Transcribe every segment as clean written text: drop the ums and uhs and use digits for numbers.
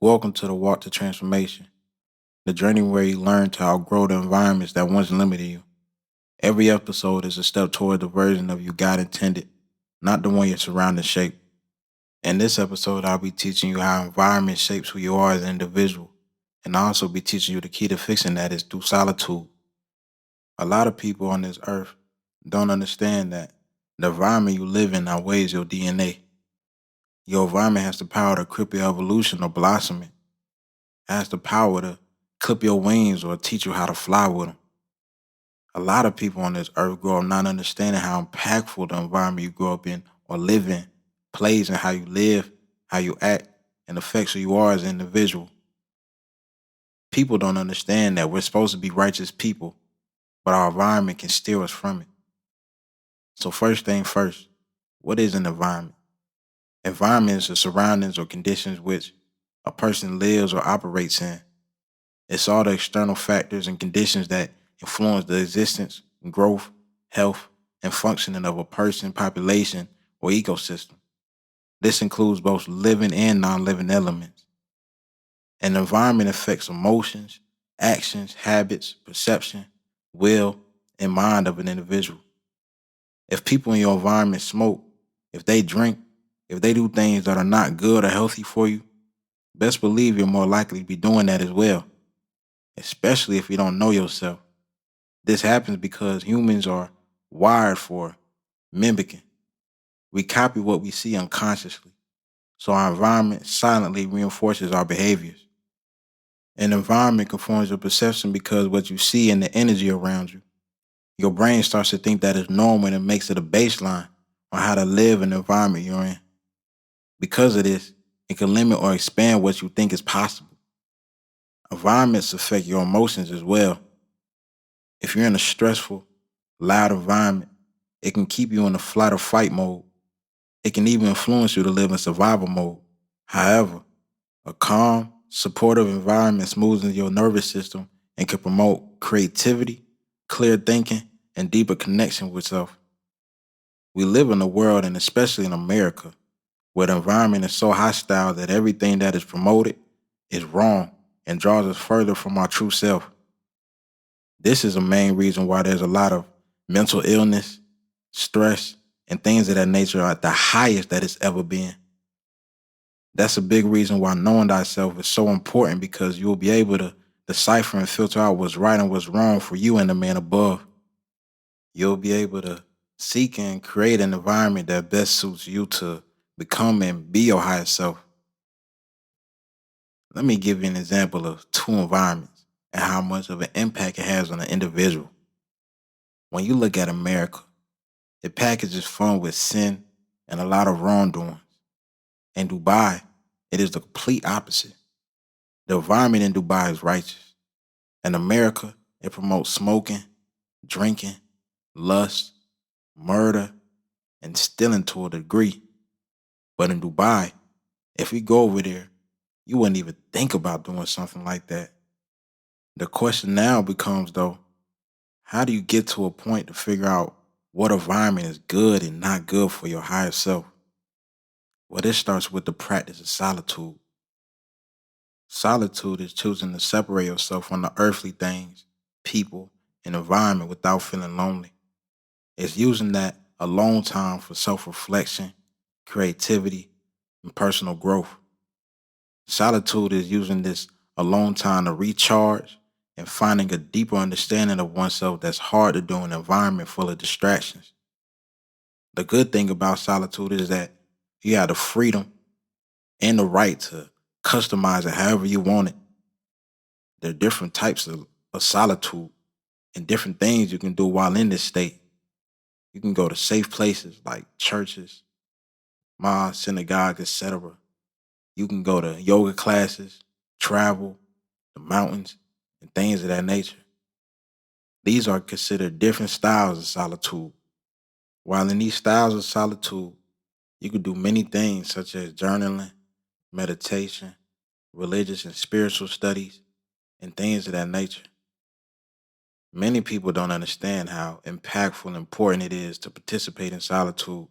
Welcome to the Walk to Transformation, the journey where you learn to outgrow the environments that once limited you. Every episode is a step toward the version of you God intended, not the one your surroundings shape. In this episode, I'll be teaching you how environment shapes who you are as an individual, and I'll also be teaching you the key to fixing that is through solitude. A lot of people on this earth don't understand that the environment you live in outweighs your DNA. Your environment has the power to cripple your evolution or blossoming. It has the power to clip your wings or teach you how to fly with them. A lot of people on this earth grow up not understanding how impactful the environment you grow up in or live in plays in how you live, how you act, and affects who you are as an individual. People don't understand that we're supposed to be righteous people, but our environment can steer us from it. So first thing first, what is an environment? Environment is the surroundings or conditions which a person lives or operates in. It's all the external factors and conditions that influence the existence, growth, health, and functioning of a person, population, or ecosystem. This includes both living and non-living elements. An environment affects emotions, actions, habits, perception, will, and mind of an individual. If people in your environment smoke, if they drink, if they do things that are not good or healthy for you, best believe you're more likely to be doing that as well, especially if you don't know yourself. This happens because humans are wired for mimicking. We copy what we see unconsciously, so our environment silently reinforces our behaviors. An environment conforms your perception because what you see and the energy around you. Your brain starts to think that is normal and it makes it a baseline on how to live in the environment you're in. Because of this, it can limit or expand what you think is possible. Environments affect your emotions as well. If you're in a stressful, loud environment, it can keep you in a flight or fight mode. It can even influence you to live in survival mode. However, a calm, supportive environment smoothens your nervous system and can promote creativity, clear thinking, and deeper connection with self. We live in a world, and especially in America, where the environment is so hostile that everything that is promoted is wrong and draws us further from our true self. This is a main reason why there's a lot of mental illness, stress, and things of that nature are at the highest that it's ever been. That's a big reason why knowing thyself is so important because you'll be able to decipher and filter out what's right and what's wrong for you and the man above. You'll be able to seek and create an environment that best suits you to become and be your highest self. Let me give you an example of two environments and how much of an impact it has on an individual. When you look at America, it packages fun with sin and a lot of wrongdoings. In Dubai, it is the complete opposite. The environment in Dubai is righteous. In America, it promotes smoking, drinking, lust, murder, and stealing to a degree. But in Dubai, if we go over there, you wouldn't even think about doing something like that. The question now becomes, though, how do you get to a point to figure out what environment is good and not good for your higher self? Well, this starts with the practice of solitude. Solitude is choosing to separate yourself from the earthly things, people, and environment without feeling lonely. It's using that alone time for self-reflection, creativity, and personal growth. Solitude is using this alone time to recharge and finding a deeper understanding of oneself that's hard to do in an environment full of distractions. The good thing about solitude is that you have the freedom and the right to customize it however you want it. There are different types of solitude and different things you can do while in this state. You can go to safe places like churches, mosques, synagogues, etc. You can go to yoga classes, travel, the mountains, and things of that nature. These are considered different styles of solitude. While in these styles of solitude, you can do many things such as journaling, meditation, religious and spiritual studies, and things of that nature. Many people don't understand how impactful and important it is to participate in solitude.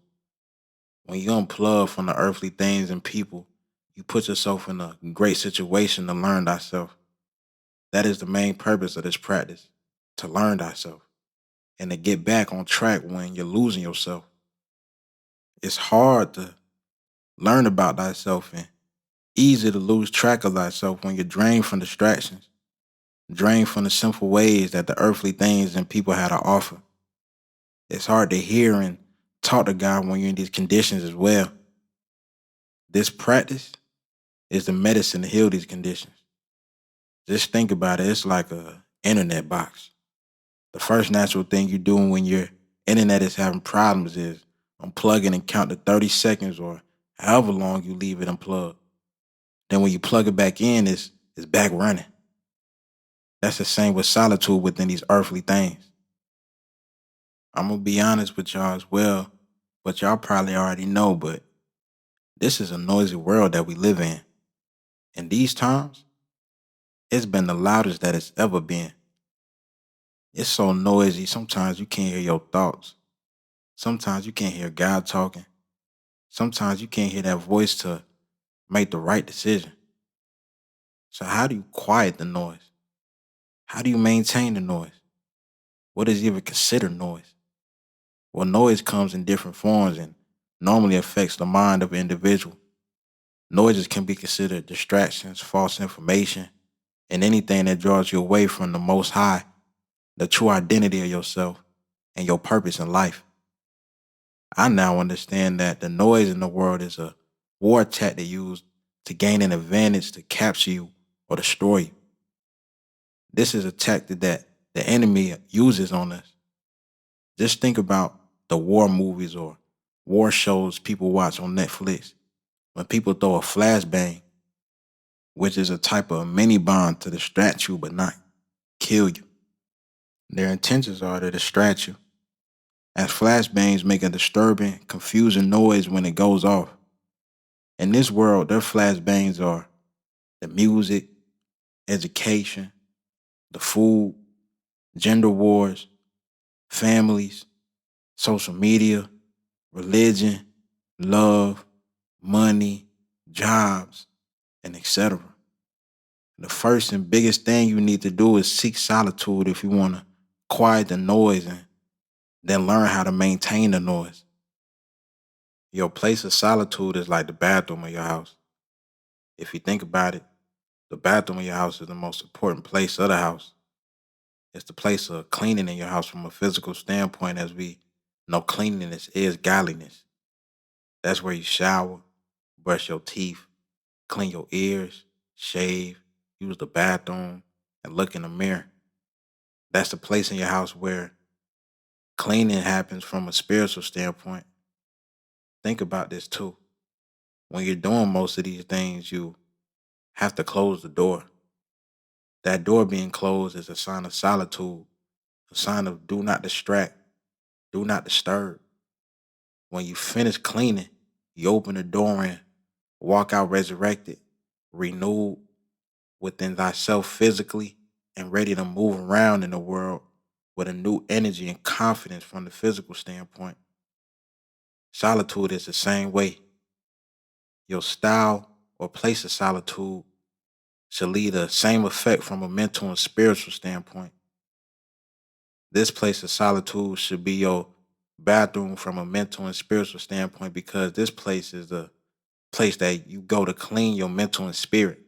When you unplug from the earthly things and people, You put yourself in a great situation to learn thyself. That is the main purpose of this practice, to learn thyself and to get back on track when you're losing yourself. It's hard to learn about thyself and easy to lose track of thyself when you're drained from distractions, drained from the simple ways that the earthly things and people have to offer. It's hard to hear and talk to God when you're in these conditions as well. This practice is the medicine to heal these conditions. Just think about it. It's like a internet box. The first natural thing you do when your internet is having problems is unplug it and count to 30 seconds or however long you leave it unplugged. Then when you plug it back in, it's back running. That's the same with solitude within these earthly things. I'm going to be honest with y'all as well, but y'all probably already know, but this is a noisy world that we live in. And these times, it's been the loudest that it's ever been. It's so noisy, sometimes you can't hear your thoughts. Sometimes you can't hear God talking. Sometimes you can't hear that voice to make the right decision. So how do you quiet the noise? How do you maintain the noise? What is even considered noise? Well, noise comes in different forms and normally affects the mind of an individual. Noises can be considered distractions, false information, and anything that draws you away from the Most High, the true identity of yourself, and your purpose in life. I now understand that the noise in the world is a war tactic used to gain an advantage to capture you or destroy you. This is a tactic that the enemy uses on us. Just think about the war movies or war shows people watch on Netflix. When people throw a flashbang, which is a type of mini bomb to distract you but not kill you. Their intentions are to distract you, as flashbangs make a disturbing, confusing noise when it goes off. In this world, their flashbangs are the music, education, the food, gender wars, families, social media, religion, love, money, jobs, and etc. The first and biggest thing you need to do is seek solitude if you want to quiet the noise and then learn how to maintain the noise. Your place of solitude is like the bathroom of your house. If you think about it, the bathroom of your house is the most important place of the house. It's the place of cleaning in your house from a physical standpoint, as we know cleanliness is godliness. That's where you shower, brush your teeth, clean your ears, shave, use the bathroom, and look in the mirror. That's the place in your house where cleaning happens from a spiritual standpoint. Think about this too. When you're doing most of these things, you have to close the door. That door being closed is a sign of solitude, a sign of do not distract, do not disturb. When you finish cleaning, you open the door and walk out resurrected, renewed within thyself physically, and ready to move around in the world with a new energy and confidence from the physical standpoint. Solitude is the same way. Your style or place of solitude should lead the same effect from a mental and spiritual standpoint. This place of solitude should be your bathroom from a mental and spiritual standpoint, because this place is the place that you go to clean your mental and spirit.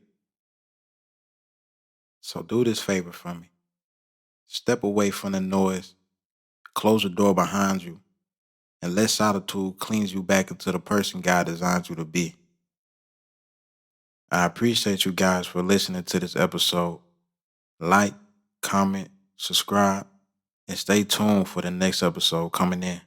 So do this favor for me. Step away from the noise, close the door behind you, and let solitude cleanse you back into the person God designed you to be. I appreciate you guys for listening to this episode. Like, comment, subscribe, and stay tuned for the next episode coming in.